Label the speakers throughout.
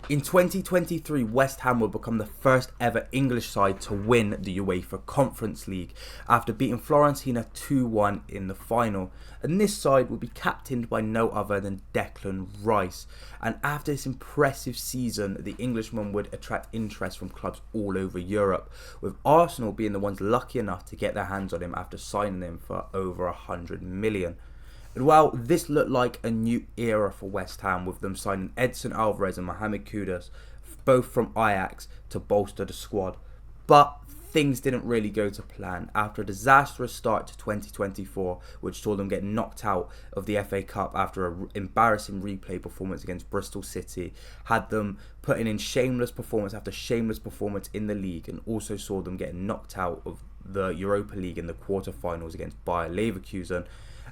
Speaker 1: In 2023, West Ham will become the first ever English side to win the UEFA Conference League after beating Fiorentina 2-1 in the final. And this side will be captained by no other than Declan Rice. And after this impressive season, the Englishman would attract interest from clubs all over Europe, with Arsenal being the ones lucky enough to get their hands on him after signing him for over 100 million. And while this looked like a new era for West Ham, with them signing Edson Alvarez and Mohamed Kudus, both from Ajax, to bolster the squad, but things didn't really go to plan after a disastrous start to 2024, which saw them get knocked out of the FA Cup after an embarrassing replay performance against Bristol City, had them putting in shameless performance after shameless performance in the league, and also saw them getting knocked out of the Europa League in the quarter-finals against Bayer Leverkusen.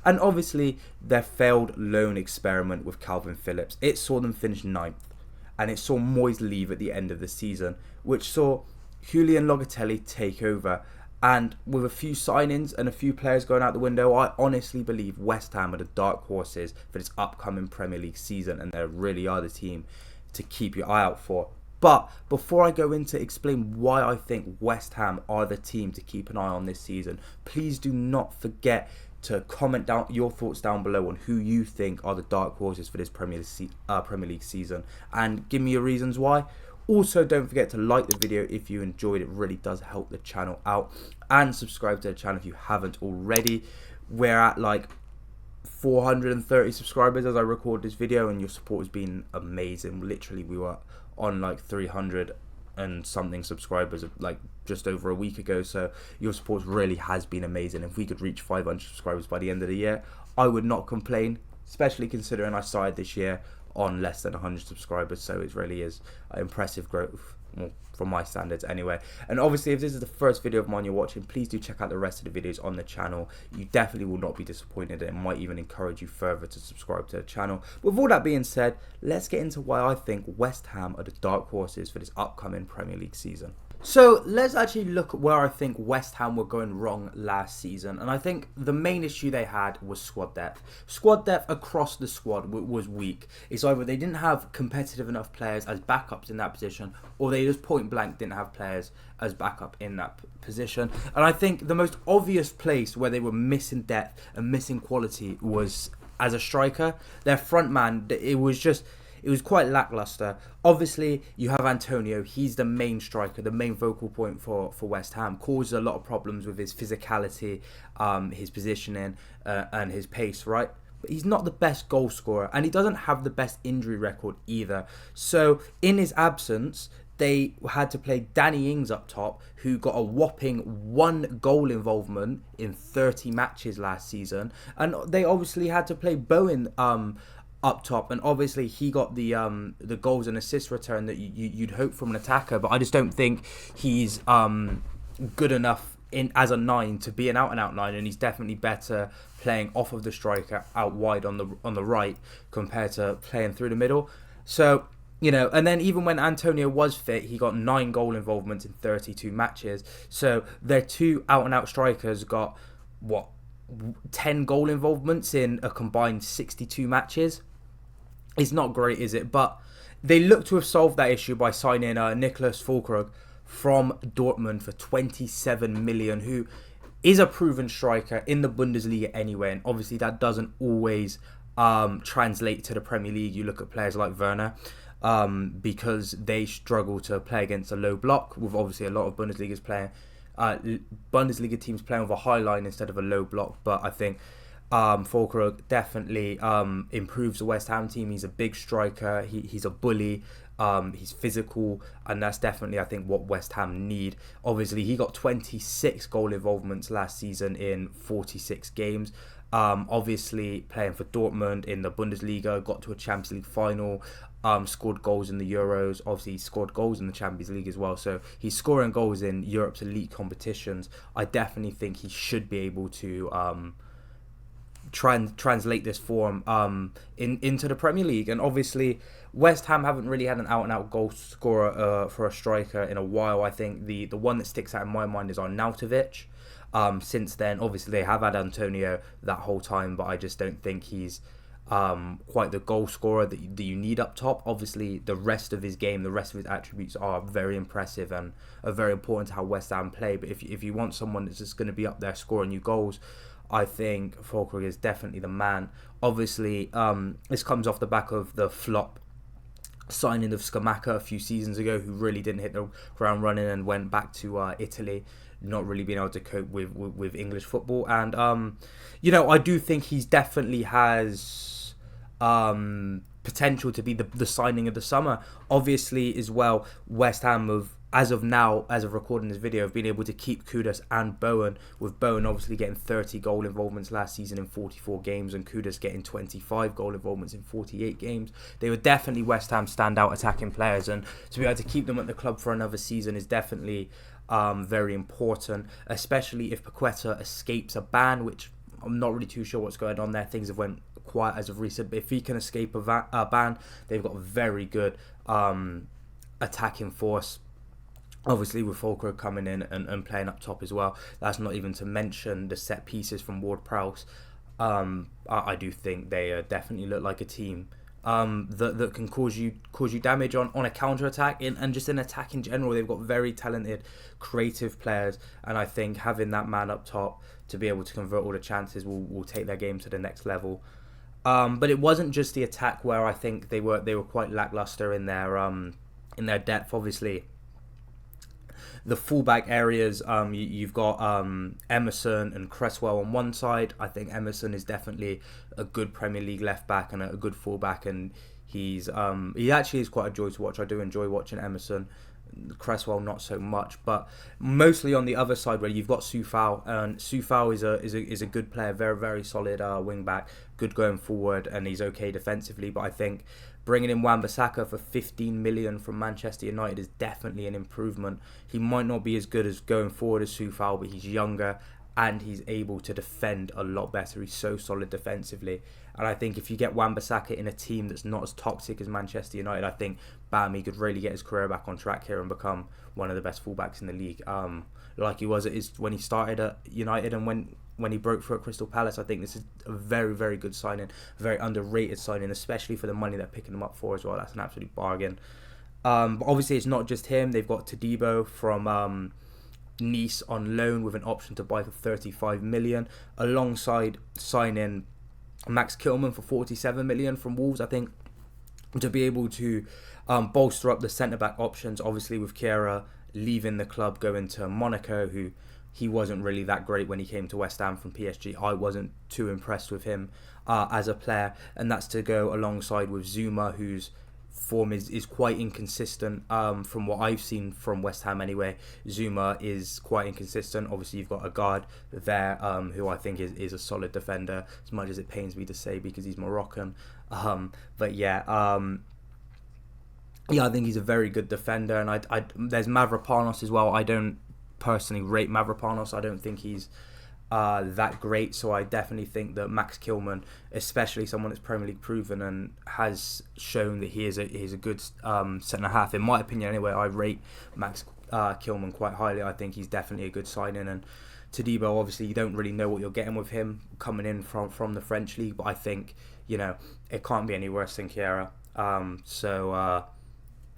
Speaker 1: And obviously, their failed loan experiment with Calvin Phillips, it saw them finish 9th. And it saw Moyes leave at the end of the season, which saw Julian Locatelli take over. And with a few signings and a few players going out the window, I honestly believe West Ham are the dark horses for this upcoming Premier League season. And they really are the team to keep your eye out for. But before I go into explain why I think West Ham are the team to keep an eye on this season, please do not forget to comment down your thoughts down below on who you think are the dark horses for this Premier League season, and give me your reasons why. Also, don't forget to like the video if you enjoyed it. Really does help the channel out, and subscribe to the channel if you haven't already. We're at like 430 subscribers as I record this video, and your support has been amazing. Literally, we were on like 300 and something subscribers like just over a week ago, so your support really has been amazing. If we could reach 500 subscribers by the end of the year, I would not complain, especially considering I started this year on less than 100 subscribers, so it really is impressive growth, well, from my standards anyway. And obviously, if this is the first video of mine you're watching, please do check out the rest of the videos on the channel. You definitely will not be disappointed, and it might even encourage you further to subscribe to the channel. With all that being said, let's get into why I think West Ham are the dark horses for this upcoming Premier League season. So let's actually look at where I think West Ham were going wrong last season. And I think the main issue they had was squad depth. Squad depth across the squad was weak. It's either they didn't have competitive enough players as backups in that position, or they just point blank didn't have players as backup in that position. And I think the most obvious place where they were missing depth and missing quality was as a striker. Their front man, it was quite lackluster. Obviously, you have Antonio. He's the main striker, the main focal point for West Ham. Causes a lot of problems with his physicality, his positioning, and his pace, right? But he's not the best goal scorer, and he doesn't have the best injury record either. So, in his absence, they had to play Danny Ings up top, who got a whopping 1 goal involvement in 30 matches last season. And they obviously had to play Bowen up top, and obviously he got the goals and assist return that you'd hope from an attacker, but I just don't think he's good enough as a 9 to be an out-and-out 9, and he's definitely better playing off of the striker out wide on the right compared to playing through the middle. So, you know, and then even when Antonio was fit, he got 9 goal involvements in 32 matches. So their 2 out-and-out strikers got, 10 goal involvements in a combined 62 matches. It's not great, is it? But they look to have solved that issue by signing Nicholas Füllkrug from Dortmund for 27 million, who is a proven striker in the Bundesliga anyway. And obviously that doesn't always translate to the Premier League. You look at players like Werner, because they struggle to play against a low block, with obviously a lot of Bundesliga teams playing with a high line instead of a low block. But I think Füllkrug definitely improves the West Ham team. He's a big striker. He's a bully. He's physical, and that's definitely, I think, what West Ham need. Obviously, he got 26 goal involvements last season in 46 games. Obviously, playing for Dortmund in the Bundesliga, got to a Champions League final. Scored goals in the Euros. Obviously, he scored goals in the Champions League as well. So he's scoring goals in Europe's elite competitions. I definitely think he should be able to translate this form into the Premier League. And obviously, West Ham haven't really had an out-and-out goal scorer for a striker in a while. I think the one that sticks out in my mind is Arnautovic. Since then, obviously, they have had Antonio that whole time, but I just don't think he's quite the goal scorer that you need up top. Obviously, the rest of his game, the rest of his attributes are very impressive and are very important to how West Ham play. But if you want someone that's just going to be up there scoring you goals, I think Fulkrug is definitely the man. Obviously, this comes off the back of the flop signing of Scamacca a few seasons ago, who really didn't hit the ground running and went back to Italy, not really being able to cope with English football. And I do think he's definitely has potential to be the signing of the summer. Obviously, as well, West Ham have, as of now, as of recording this video, have been able to keep Kudus and Bowen, with Bowen obviously getting 30 goal involvements last season in 44 games and Kudus getting 25 goal involvements in 48 games. They were definitely West Ham standout attacking players, and to be able to keep them at the club for another season is definitely very important, especially if Paqueta escapes a ban, which I'm not really too sure what's going on there. Things have went quiet as of recent, but if he can escape a ban, they've got a very good attacking force. Obviously, with Fulkrug coming in and playing up top as well. That's not even to mention the set pieces from Ward-Prowse. I do think they definitely look like a team that can cause you damage on a counter attack and just in attack in general. They've got very talented, creative players, and I think having that man up top to be able to convert all the chances will take their game to the next level. But it wasn't just the attack where I think they were quite lackluster in their depth. Obviously, the fullback areas, you've got Emerson and Cresswell on one side. I think Emerson is definitely a good Premier League left back and a good fullback, and he actually is quite a joy to watch. I do enjoy watching Emerson. Cresswell not so much, but mostly on the other side where you've got Soufal, and Soufal is a good player, very very solid wing back, good going forward, and he's okay defensively. But I think bringing in Wan-Bissaka for 15 million from Manchester United is definitely an improvement. He might not be as good as going forward as Soufal, but he's younger and he's able to defend a lot better. He's so solid defensively. And I think if you get Wan-Bissaka in a team that's not as toxic as Manchester United, I think bam, he could really get his career back on track here and become one of the best fullbacks in the league. Like he was when he started at United and when he broke through at Crystal Palace. I think this is a very, very good signing, a very underrated signing, especially for the money they're picking him up for as well. That's an absolute bargain. But obviously, it's not just him. They've got Todibo from Nice on loan with an option to buy for 35 million, alongside signing Max Kilman for 47 million from Wolves. I think to be able to bolster up the centre-back options, obviously with Kjær leaving the club, going to Monaco, who he wasn't really that great when he came to West Ham from PSG. I wasn't too impressed with him as a player, and that's to go alongside with Zuma, whose form is quite inconsistent from what I've seen from West Ham anyway. Zuma is quite inconsistent. Obviously, you've got a guard there who I think is a solid defender, as much as it pains me to say because he's Moroccan. But yeah, I think he's a very good defender. And there's Mavropanos as well. I don't personally rate Mavropanos. I don't think he's that great, so I definitely think that Max Kilman, especially someone that's Premier League proven and has shown that he's a good centre half, in my opinion anyway. I rate Max Kilman quite highly. I think he's definitely a good signing. And Todibo, obviously you don't really know what you're getting with him coming in from the French league, but I think it can't be any worse than Kjær.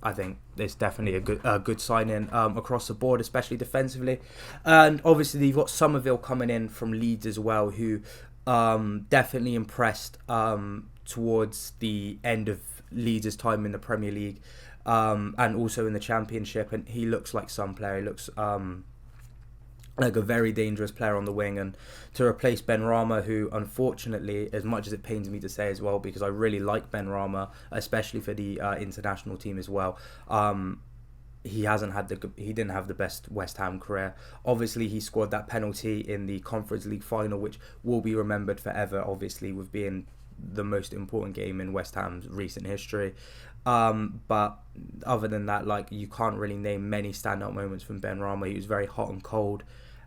Speaker 1: I think it's definitely a good signing across the board, especially defensively. And obviously you've got Somerville coming in from Leeds as well, who definitely impressed towards the end of Leeds' time in the Premier League and also in the Championship. And he looks like some player. He looks like a very dangerous player on the wing, and to replace Benrahma, who unfortunately, as much as it pains me to say as well, because I really like Benrahma, especially for the international team as well, he didn't have the best West Ham career. Obviously, he scored that penalty in the Conference League final, which will be remembered forever, obviously, with being the most important game in West Ham's recent history. But other than that, you can't really name many standout moments from Benrahma. He was very hot and cold,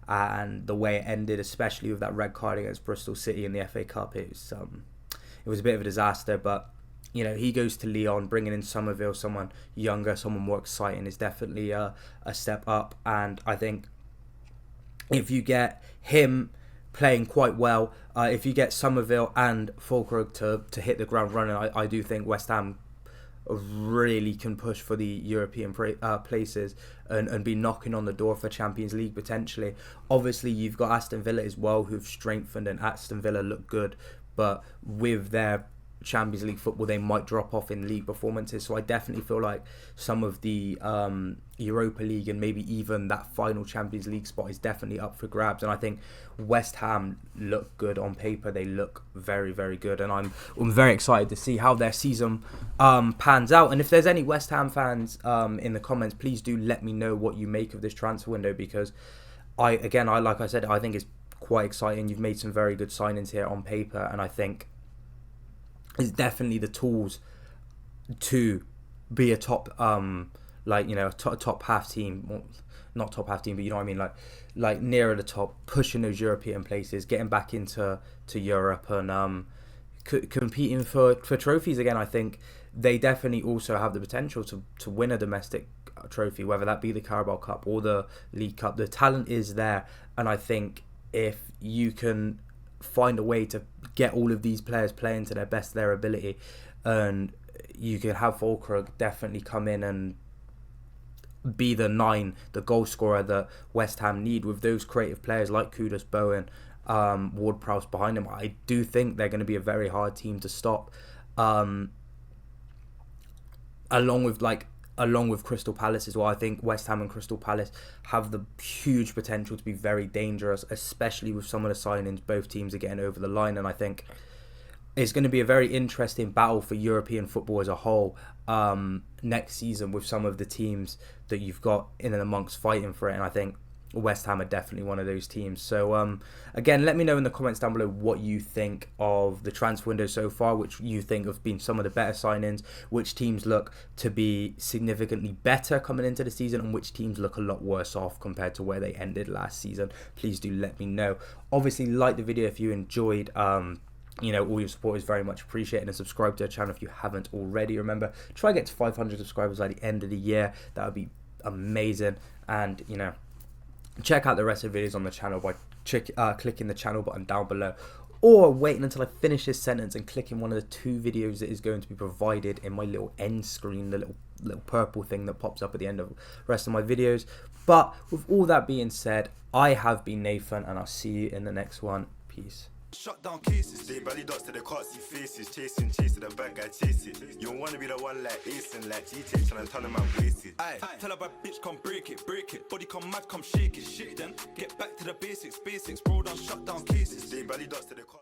Speaker 1: and the way it ended, especially with that red card against Bristol City in the FA Cup, it was a bit of a disaster. But he goes to Lyon, bringing in Somerville, someone younger, someone more exciting, is definitely a step up. And I think if you get him playing quite well. If you get Somerville and Fulkrug to hit the ground running, I do think West Ham really can push for the European places and be knocking on the door for Champions League potentially. Obviously, you've got Aston Villa as well, who've strengthened, and Aston Villa look good, but with their Champions League football, they might drop off in league performances. So I definitely feel like some of the Europa League and maybe even that final Champions League spot is definitely up for grabs. And I think West Ham look good on paper. They look very, very good, and I'm very excited to see how their season pans out. And if there's any West Ham fans in the comments, please do let me know what you make of this transfer window, because like I said, I think it's quite exciting. You've made some very good signings here on paper, and I think is definitely the tools to be a top top half team, well, not top half team, but you know what I mean, like nearer the top, pushing those European places, getting back into Europe, and competing for trophies again. I think they definitely also have the potential to win a domestic trophy, whether that be the Carabao Cup or the League Cup. The talent is there, and I think if you can find a way to get all of these players playing to their best of their ability, and you can have Fulkrug definitely come in and be the goal scorer that West Ham need, with those creative players like Kudus, Bowen, Ward-Prowse behind him. I do think they're going to be a very hard team to stop, along with Crystal Palace as well. I think West Ham and Crystal Palace have the huge potential to be very dangerous, especially with some of the signings both teams are getting over the line. And I think it's going to be a very interesting battle for European football as a whole next season, with some of the teams that you've got in and amongst fighting for it. And I think West Ham are definitely one of those teams. So again, let me know in the comments down below what you think of the transfer window so far, which you think have been some of the better signings, which teams look to be significantly better coming into the season, and which teams look a lot worse off compared to where they ended last season. Please do let me know. Obviously, like the video if you enjoyed. All your support is very much appreciated, and subscribe to the channel if you haven't already. Remember, try to get to 500 subscribers by the end of the year. That would be amazing. And check out the rest of the videos on the channel by clicking the channel button down below, or waiting until I finish this sentence and clicking one of the 2 videos that is going to be provided in my little end screen, the little purple thing that pops up at the end of the rest of my videos. But with all that being said, I have been Nathan, and I'll see you in the next one. Peace.
Speaker 2: Shut down cases, they belly dots to the can't see faces, chasing the bad guy chase it. You don't wanna be the one like Ace and like G-Take, trying to turn them out wasted. Aye, tell a bad bitch come break it, body come mad, come shake it, then get back to the basics, bro, done shut down cases, they belly dots to the